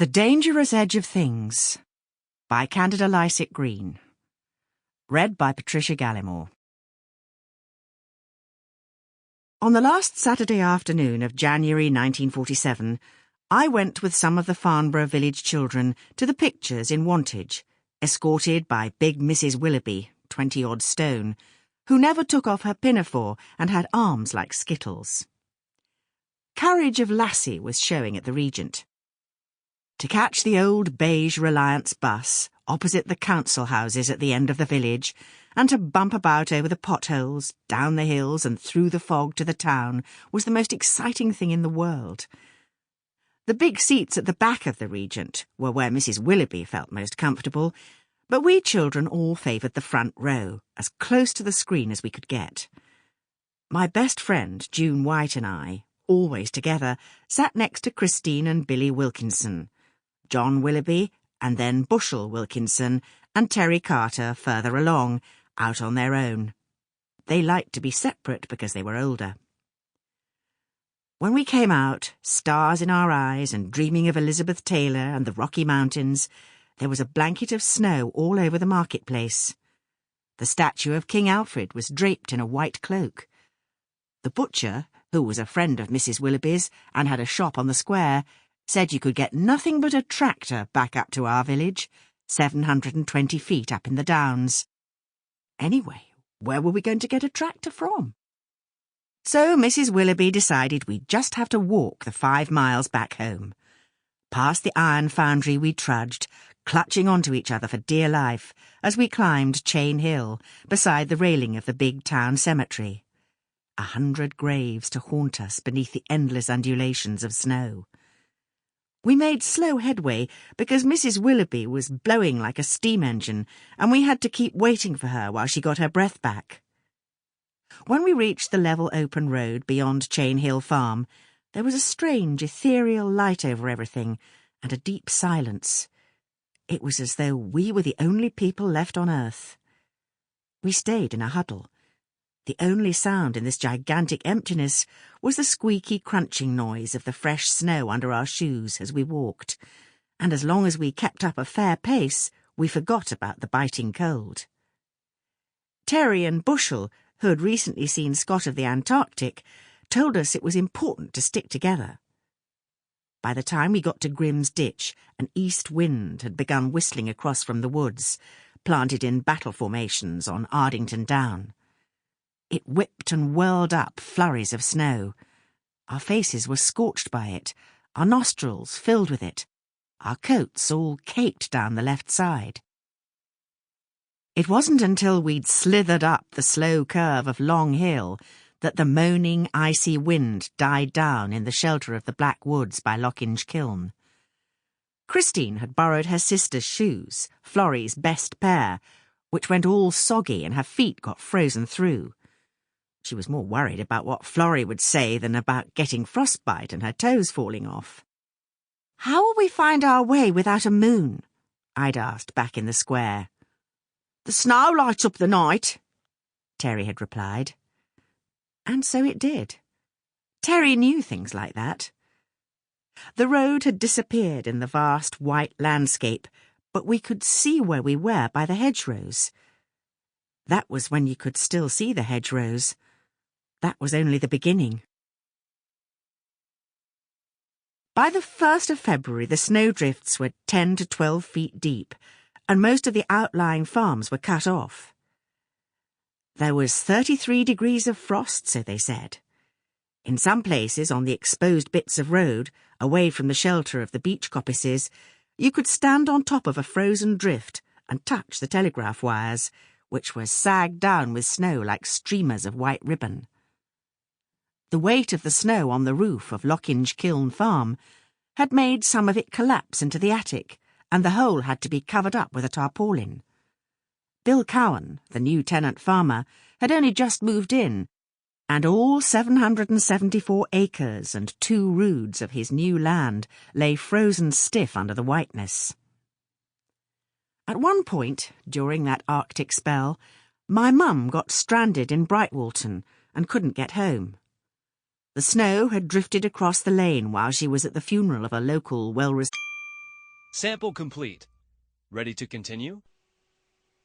The Dangerous Edge of Things by Candida Lycett Green. Read by Patricia Gallimore. On the last Saturday afternoon of January 1947, I went with some of the Farnborough village children to the pictures in Wantage, escorted by big Mrs. Willoughby, 20-odd stone, who never took off her pinafore and had arms like skittles. Carriage of Lassie was showing at the Regent. To catch the old beige Reliance bus opposite the council houses at the end of the village, and to bump about over the potholes, down the hills and through the fog to the town was the most exciting thing in the world. The big seats at the back of the Regent were where Mrs. Willoughby felt most comfortable, but we children all favoured the front row, as close to the screen as we could get. My best friend, June White, and I, always together, sat next to Christine and Billy Wilkinson, John Willoughby, and then Bushell Wilkinson, and Terry Carter further along, out on their own. They liked to be separate because they were older. When we came out, stars in our eyes and dreaming of Elizabeth Taylor and the Rocky Mountains, there was a blanket of snow all over the marketplace. The statue of King Alfred was draped in a white cloak. The butcher, who was a friend of Mrs. Willoughby's and had a shop on the square, said you could get nothing but a tractor back up to our village, 720 feet up in the Downs. Anyway, where were we going to get a tractor from? So Mrs. Willoughby decided we'd just have to walk the 5 miles back home. Past the iron foundry we trudged, clutching onto each other for dear life, as we climbed Chain Hill, beside the railing of the big town cemetery. 100 graves to haunt us beneath the endless undulations of snow. We made slow headway because Mrs. Willoughby was blowing like a steam engine, and we had to keep waiting for her while she got her breath back. When we reached the level open road beyond Chain Hill Farm, there was a strange ethereal light over everything and a deep silence. It was as though we were the only people left on earth. We stayed in a huddle. The only sound in this gigantic emptiness was the squeaky crunching noise of the fresh snow under our shoes as we walked, and as long as we kept up a fair pace, we forgot about the biting cold. Terry and Bushell, who had recently seen Scott of the Antarctic, told us it was important to stick together. By the time we got to Grimm's Ditch, an east wind had begun whistling across from the woods, planted in battle formations on Ardington Down. It whipped and whirled up flurries of snow. Our faces were scorched by it, our nostrils filled with it, our coats all caked down the left side. It wasn't until we'd slithered up the slow curve of Long Hill that the moaning, icy wind died down in the shelter of the Black Woods by Lochinge Kiln. Christine had borrowed her sister's shoes, Florrie's best pair, which went all soggy and her feet got frozen through. She was more worried about what Florrie would say than about getting frostbite and her toes falling off. "How will we find our way without a moon?" I'd asked back in the square. "The snow lights up the night," Terry had replied. And so it did. Terry knew things like that. The road had disappeared in the vast white landscape, but we could see where we were by the hedgerows. That was when you could still see the hedgerows. That was only the beginning. By the 1st of February, the snowdrifts were 10 to 12 feet deep, and most of the outlying farms were cut off. There was 33 degrees of frost, so they said. In some places, on the exposed bits of road, away from the shelter of the beech coppices, you could stand on top of a frozen drift and touch the telegraph wires, which were sagged down with snow like streamers of white ribbon. The weight of the snow on the roof of Lochinge Kiln Farm had made some of it collapse into the attic, and the whole had to be covered up with a tarpaulin. Bill Cowan, the new tenant farmer, had only just moved in, and all 774 acres and 2 roods of his new land lay frozen stiff under the whiteness. At one point, during that Arctic spell, my mum got stranded in Brightwalton and couldn't get home. The snow had drifted across the lane while she was at the funeral of a local well-respected... Sample complete. Ready to continue?